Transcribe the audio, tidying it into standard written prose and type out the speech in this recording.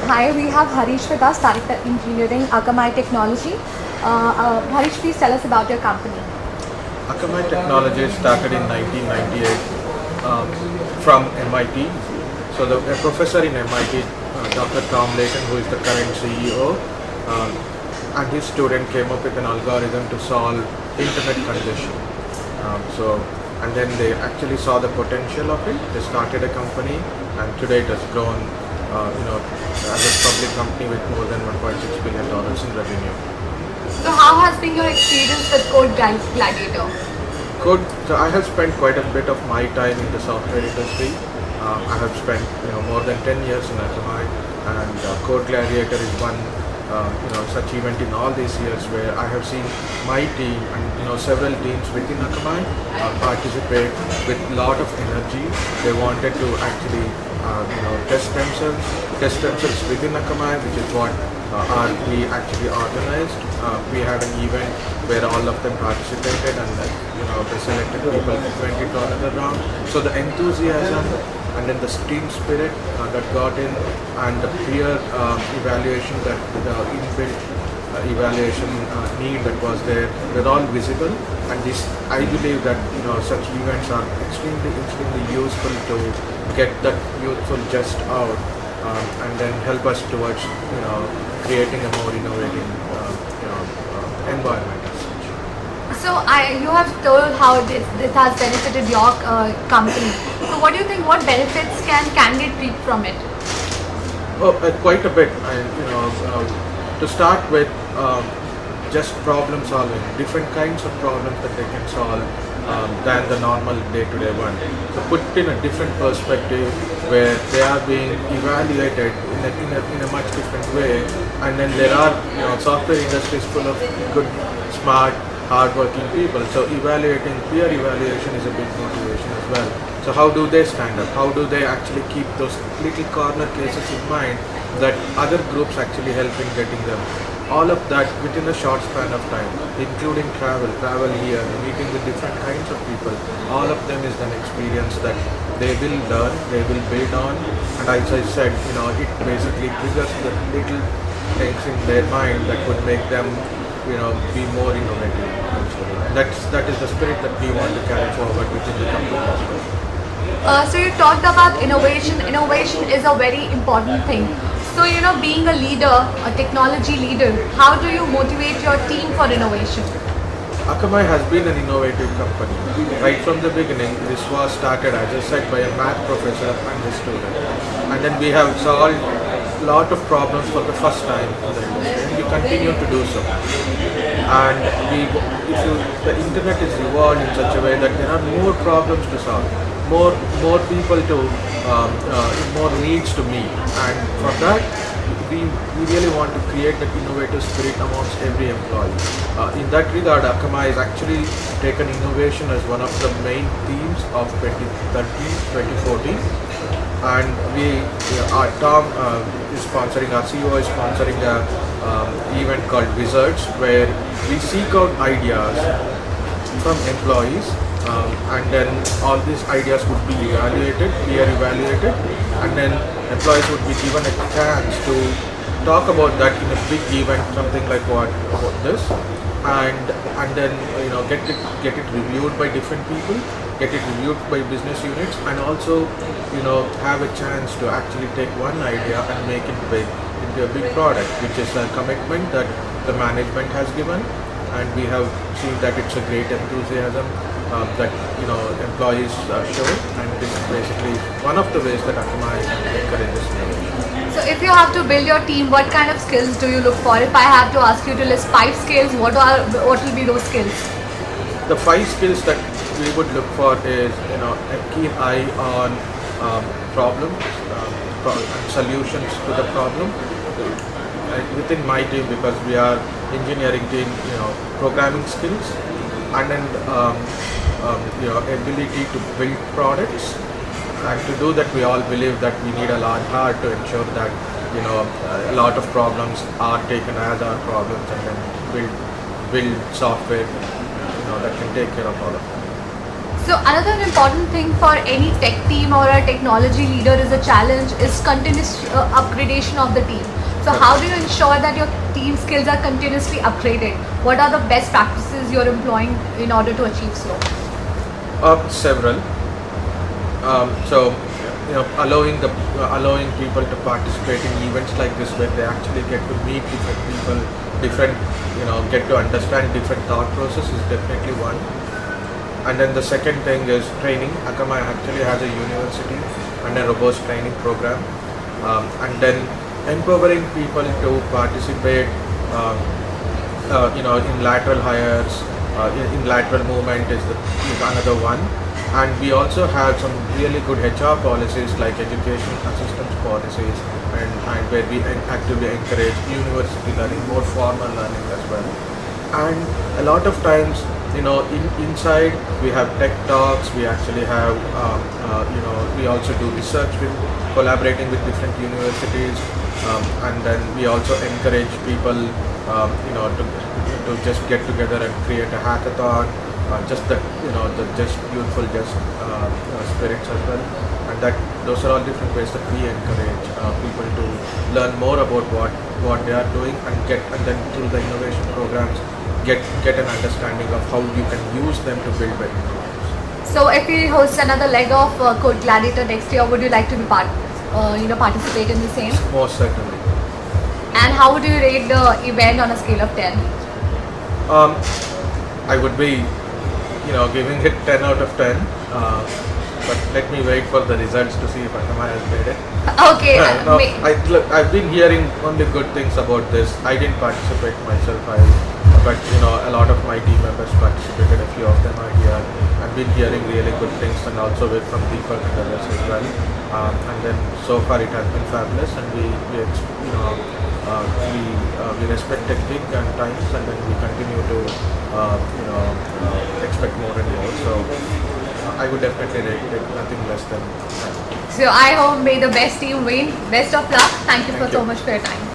Hi, we have Harish with us, Director Engineering, Akamai Technology. Harish, please tell us about your company. Akamai Technology started in 1998 from MIT. So a professor in MIT, Dr. Tom Layton, who is the current CEO, and his student came up with an algorithm to solve internet congestion. And then they actually saw the potential of it. They started a company, and today it has grown, as a public company with more than $1.6 billion in revenue. So how has been your experience with Code Gladiator? So I have spent quite a bit of my time in the software industry. I have spent more than 10 years in Akamai, and Code Gladiator is one such event in all these years where I have seen my team and several teams within Akamai participate with a lot of energy. They wanted to actually test themselves within Akamai, which is what we actually organized. We had an event where all of them participated, and they selected people who went into another round. So the enthusiasm and then the team spirit that got in, and the peer evaluation, that the inbuilt evaluation need that was there, were all visible. And this, I believe that such events are extremely useful to get that youthful just out, and then help us towards creating a more innovative environment. So you have told how this has benefited your company. So what do you think, what benefits can candidate reap from it? Oh, quite a bit. To start with, just problem solving, different kinds of problems that they can solve than the normal day-to-day one. So put in a different perspective where they are being evaluated in a much different way, and then there are software industry is full of good, smart, hard-working people. So peer evaluation is a big motivation as well. So how do they stand up? How do they actually keep those little corner cases in mind that other groups actually help in getting them? All of that within a short span of time, including travel here, meeting with different kinds of people. All of them is an experience that they will learn, they will build on, and as I said, it basically triggers the little things in their mind that would make them be more innovative. That is the spirit that we want to carry forward within the company as well. So you talked about innovation. Innovation is a very important thing. So being a leader, a technology leader, how do you motivate your team for innovation? Akamai has been an innovative company. Right from the beginning, this was started, as I said, by a math professor and his student. And then we have solved a lot of problems for the first time in the industry, and we continue to do so. And the internet is evolved in such a way that there are more problems to solve, more people to, more needs to meet. And for that, we really want to create that innovative spirit amongst every employee. In that regard, Akamai has actually taken innovation as one of the main themes of 2014. And our Tom is sponsoring, our CEO is sponsoring a event called Wizards, where we seek out ideas from employees, and then all these ideas would be evaluated, peer evaluated, and then employees would be given a chance to talk about that in a big event, something like about this, and then get it reviewed by different people, get it reviewed by business units, and also have a chance to actually take one idea and make it big into a big product, which is a commitment that the management has given, and we have seen that it's a great enthusiasm that employees show, and this is basically one of the ways that Akamai encourages innovation. So if you have to build your team, what kind of skills do you look for? If I have to ask you to list 5 skills, what will be those skills? The 5 skills that we would look for is a keen eye on problems, solutions to the problem. Within my team, because we are engineering team, programming skills, and then ability to build products. And to do that, we all believe that we need a large heart to ensure that a lot of problems are taken as our problems, and then build software that can take care of all of them. So another important thing for any tech team or a technology leader is a challenge is continuous upgradation of the team. So how do you ensure that your team skills are continuously upgraded? What are the best practices you're employing in order to achieve so? Several. So, allowing people to participate in events like this where they actually get to meet different people, get to understand different thought process is definitely one. And then the second thing is training. Akamai actually has a university and a robust training program. And then empowering people to participate, in lateral hires, in lateral movement is another one. And we also have some really good HR policies like education assistance policies, and where we actively encourage university learning, more formal learning as well. And a lot of times, inside we have tech talks. We actually have, we also do research with collaborating with different universities, and then we also encourage people, to just get together and create a hackathon. Just the youthful spirits as well, and those are all different ways that we encourage people to learn more about what they are doing, and then through the innovation programs get an understanding of how you can use them to build better products. So if we host another leg of Code Gladiator next year, would you like to be participate in the same? Most certainly. And how would you rate the event on a scale of 10? I would be giving it 10 out of 10, but let me wait for the results to see if Akamai has made it. Okay. No, I've been hearing only good things about this. I didn't participate myself, but a lot of my team members participated. A few of them are here. I've been hearing really good things, and also from Deepak and others as well. And then so far it has been fabulous, and we respect technique and times, and then we continue to expect more and more. So I would definitely rate it nothing less than that. So I hope may the best team win. Best of luck. Thank you Thank so you. much for your time.